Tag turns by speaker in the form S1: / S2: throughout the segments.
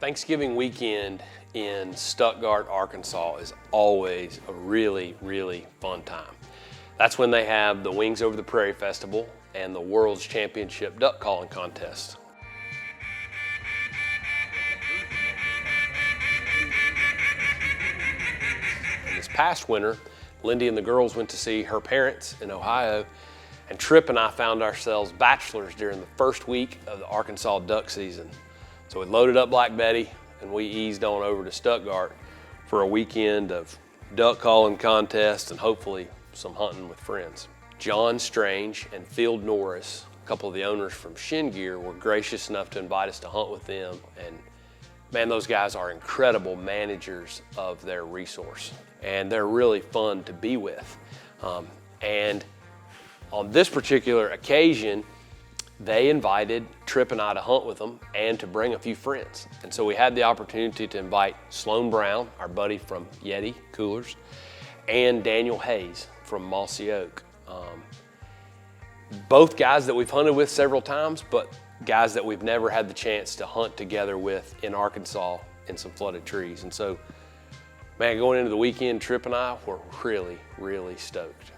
S1: Thanksgiving weekend in Stuttgart, Arkansas is always a really, really fun time. That's when they have the Wings Over the Prairie Festival and the World's Championship Duck Calling Contest. And this past winter, Lindy and the girls went to see her parents in Ohio, and Tripp and I found ourselves bachelors during the first week of the Arkansas duck season. So we loaded up Black Betty and we eased on over to Stuttgart for a weekend of duck calling contests and hopefully some hunting with friends. John Strange and Field Norris, a couple of the owners from Shin Gear, were gracious enough to invite us to hunt with them. And man, those guys are incredible managers of their resource, and they're really fun to be with. And on this particular occasion, they invited Tripp and I to hunt with them and to bring a few friends. And so we had the opportunity to invite Sloan Brown, our buddy from Yeti Coolers, and Daniel Hayes from Mossy Oak. Both guys that we've hunted with several times, but guys that we've never had the chance to hunt together with in Arkansas in some flooded trees. And so, man, going into the weekend, Tripp and I were really, really stoked.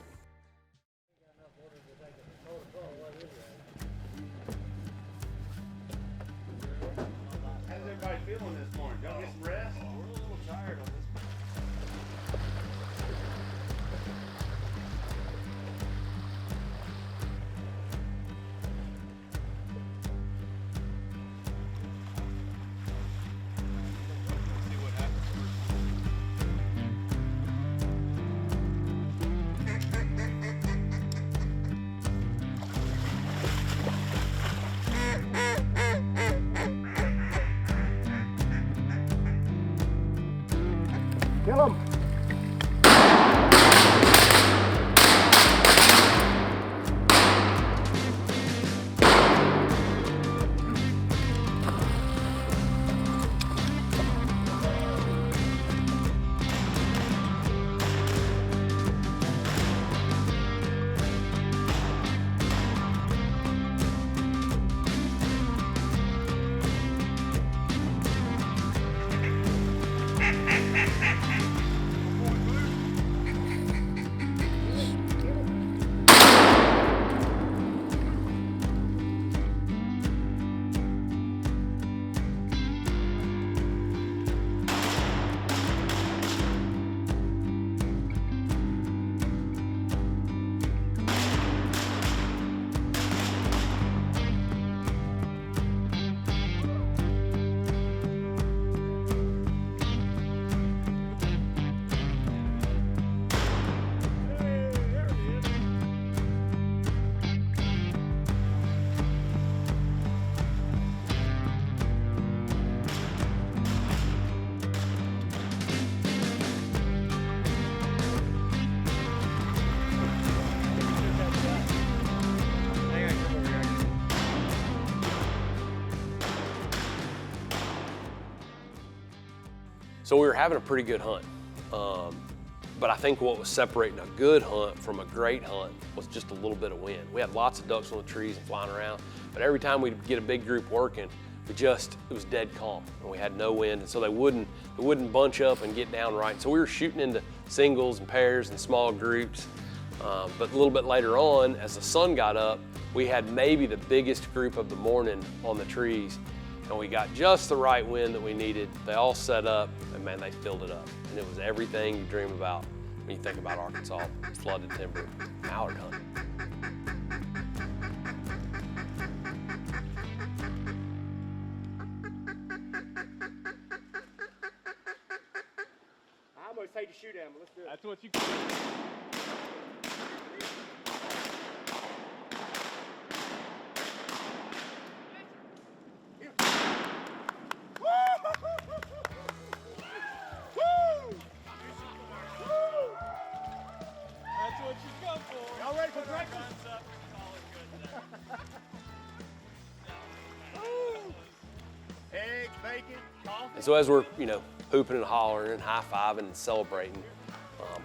S2: How's everybody feeling this morning? Y'all get some rest? We're a little tired on this. Kill him!
S1: So we were having a pretty good hunt, but I think what was separating a good hunt from a great hunt was just a little bit of wind. We had lots of ducks on the trees and flying around, but every time we'd get a big group working, it was dead calm, and we had no wind, and so they wouldn't bunch up and get down right. So we were shooting into singles and pairs and small groups, but a little bit later on, as the sun got up, we had maybe the biggest group of the morning on the trees, and we got just the right wind that we needed. They all set up, and man, they filled it up. And it was everything you dream about when you think about Arkansas, flooded timber, mallard hunting.
S2: I almost hate to shoot at him, but let's do it.
S3: That's what you
S2: Y'all ready for breakfast? Eggs, bacon, coffee.
S1: And so as we're, hooping and hollering and high-fiving and celebrating,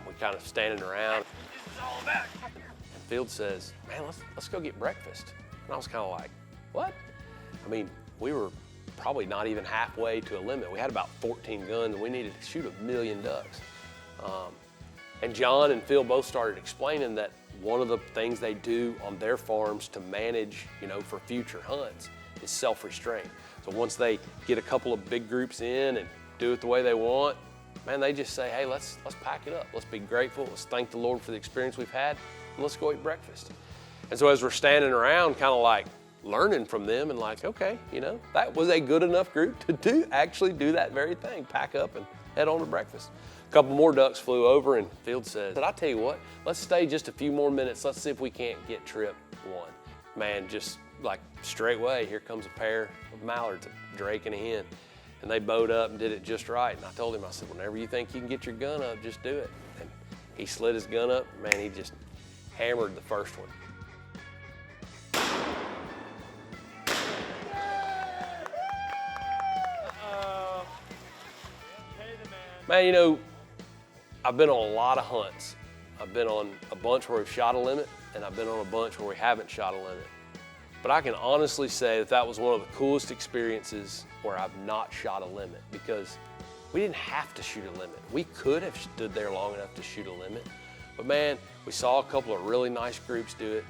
S1: we kind of standing around.
S2: This is all about.
S1: And Field says, man, let's go get breakfast. And I was kind of like, what? I mean, we were probably not even halfway to a limit. We had about 14 guns and we needed to shoot 1 million ducks. And John and Phil both started explaining that one of the things they do on their farms to manage, for future hunts is self-restraint. So once they get a couple of big groups in and do it the way they want, man, they just say, hey, let's pack it up. Let's be grateful. Let's thank the Lord for the experience we've had, and let's go eat breakfast. And so as we're standing around, kind of like learning from them and like, okay, that was a good enough group to actually do that very thing, pack up and head on to breakfast. A couple more ducks flew over and Field said, I tell you what, let's stay just a few more minutes. Let's see if we can't get Trip one. Man, just like straightway, here comes a pair of mallards, a drake and a hen. And they bowed up and did it just right. And I told him, I said, whenever you think you can get your gun up, just do it. And he slid his gun up, man, he just hammered the first one. Man, I've been on a lot of hunts. I've been on a bunch where we've shot a limit, and I've been on a bunch where we haven't shot a limit. But I can honestly say that was one of the coolest experiences where I've not shot a limit, because we didn't have to shoot a limit. We could have stood there long enough to shoot a limit, but man, we saw a couple of really nice groups do it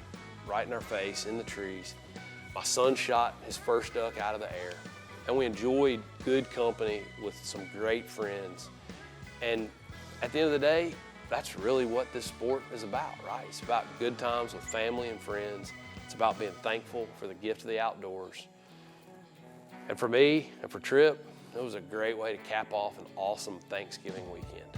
S1: right in our face in the trees. My son shot his first duck out of the air, and we enjoyed good company with some great friends. And at the end of the day, that's really what this sport is about, right? It's about good times with family and friends. It's about being thankful for the gift of the outdoors. And for me and for Trip, it was a great way to cap off an awesome Thanksgiving weekend.